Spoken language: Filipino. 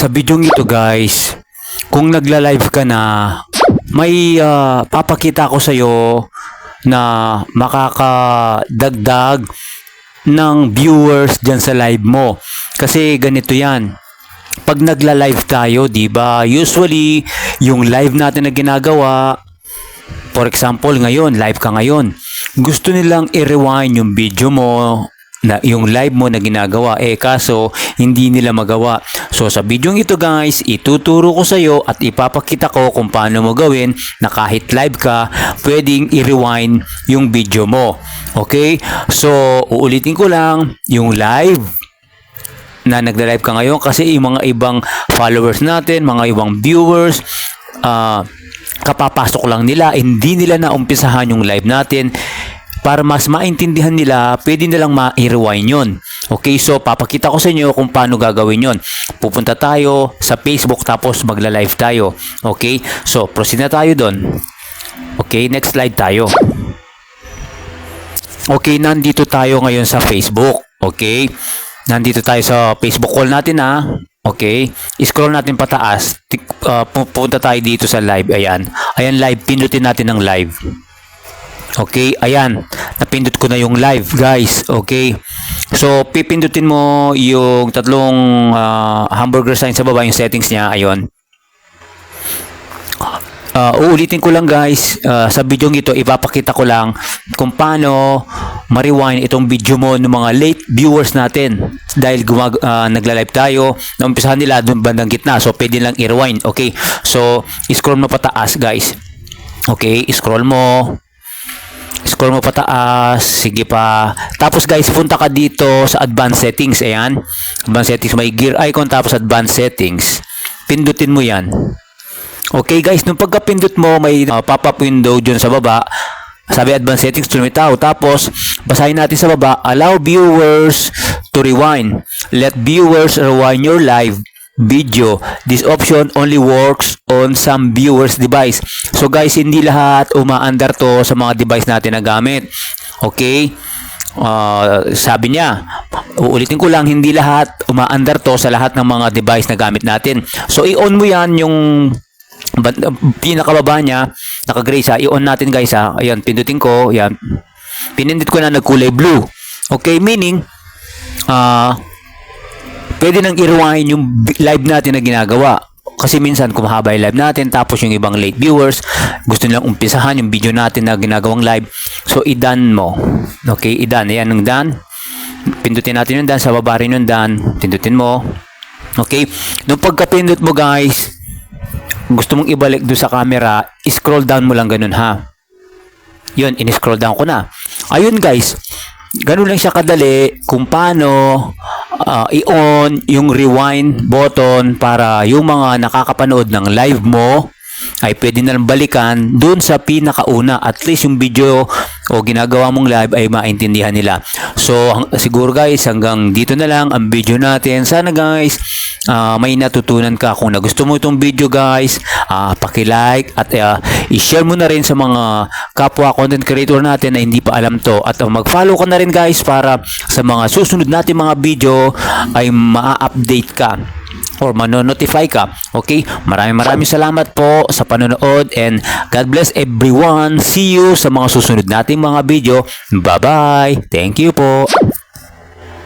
Sa video ito guys, kung nagla-live ka na, may papakita ko sa iyo na makakadagdag ng viewers diyan sa live mo. Kasi ganito 'yan. Pag nagla-live tayo, 'di ba? Usually, yung live natin na ginagawa, for example, ngayon, live ka ngayon. Gusto nilang i-rewind yung video mo, na yung live mo na ginagawa, kaso hindi nila magawa. So sa video ito guys, ituturo ko sa iyo at ipapakita ko kung paano mo gawin na kahit live ka, pwedeng i-rewind yung video mo. Okay? So uulitin ko lang, yung live na nagla-live ka ngayon, kasi yung mga ibang followers natin, mga ibang viewers, kapapasok lang nila, hindi nila naumpisahan yung live natin. Para mas maintindihan nila, pwede nilang ma-rewind yun. Okay, so papakita ko sa inyo kung paano gagawin yun. Pupunta tayo sa Facebook tapos magla-live tayo. Okay, so proceed na tayo doon. Okay, next slide tayo. Okay, nandito tayo ngayon sa Facebook. Okay, nandito tayo sa Facebook call natin ha. Okay, scroll natin pataas. Pupunta tayo dito sa live. Ayan, ayan live, pindutin natin ng live. Okay, ayan, napindot ko na yung live guys. Okay, so pipindutin mo yung tatlong hamburger sign sa baba, yung settings niya. Ayun, uulitin ko lang guys, sa video ito ipapakita ko lang kung paano ma-rewind itong video mo ng mga late viewers natin. Dahil nagla-live tayo, naumpisahan nila doon bandang gitna, so pwede lang i-rewind. Okay, so scroll mo pataas guys. Okay, scroll mo pataas, sige pa. Tapos guys, punta ka dito sa advanced settings. Ayan, advanced settings, may gear icon, tapos advanced settings. Pindutin mo yan. Okay guys, nung pagka-pindot mo, may pop-up window dyan sa baba. Sabi advanced settings, tumitaw. Tapos, basahin natin sa baba, allow viewers to rewind. Let viewers rewind your live video. This option only works on some viewers device. So guys, hindi lahat umaandar to sa mga device natin na gamit. Okay? Sabi niya, uulitin ko lang, hindi lahat umaandar to sa lahat ng mga device na gamit natin. So i-on mo yan, yung pinakababa niya, naka-gray siya. I-on natin guys ha. Ayan, pindutin ko. Ayan. Pinindit ko na nagkulay blue. Okay, meaning pwede nang i-rewind yung live natin na ginagawa. Kasi minsan kumahaba yung live natin, tapos yung ibang late viewers gusto nilang umpisahan yung video natin na ginagawang live. So i-done mo. Okay, i-done. Ayan yung done. Pindutin natin yung done. Sa baba rin yung done. Pindutin mo. Okay. Nung pagka-pindot mo guys, gusto mong ibalik doon sa camera, scroll down mo lang ganun ha. Yun, in-scroll down ko na. Ayun guys, ganun lang siya kadali kung paano i-on yung rewind button para yung mga nakakapanood ng live mo ay pwede na lang balikan dun sa pinakauna. At least yung video o ginagawa mong live ay maintindihan nila. So siguro guys, hanggang dito na lang ang video natin. Sana guys, may natutunan ka. Kung nagusto mo itong video guys, paki-like at i-share mo na rin sa mga kapwa content creator natin na hindi pa alam to. At mag-follow ka na rin guys para sa mga susunod natin mga video ay ma-update ka or mano-notify ka. Okay? Maraming salamat po sa panonood and God bless everyone. See you sa mga susunod nating mga video. Bye-bye. Thank you po.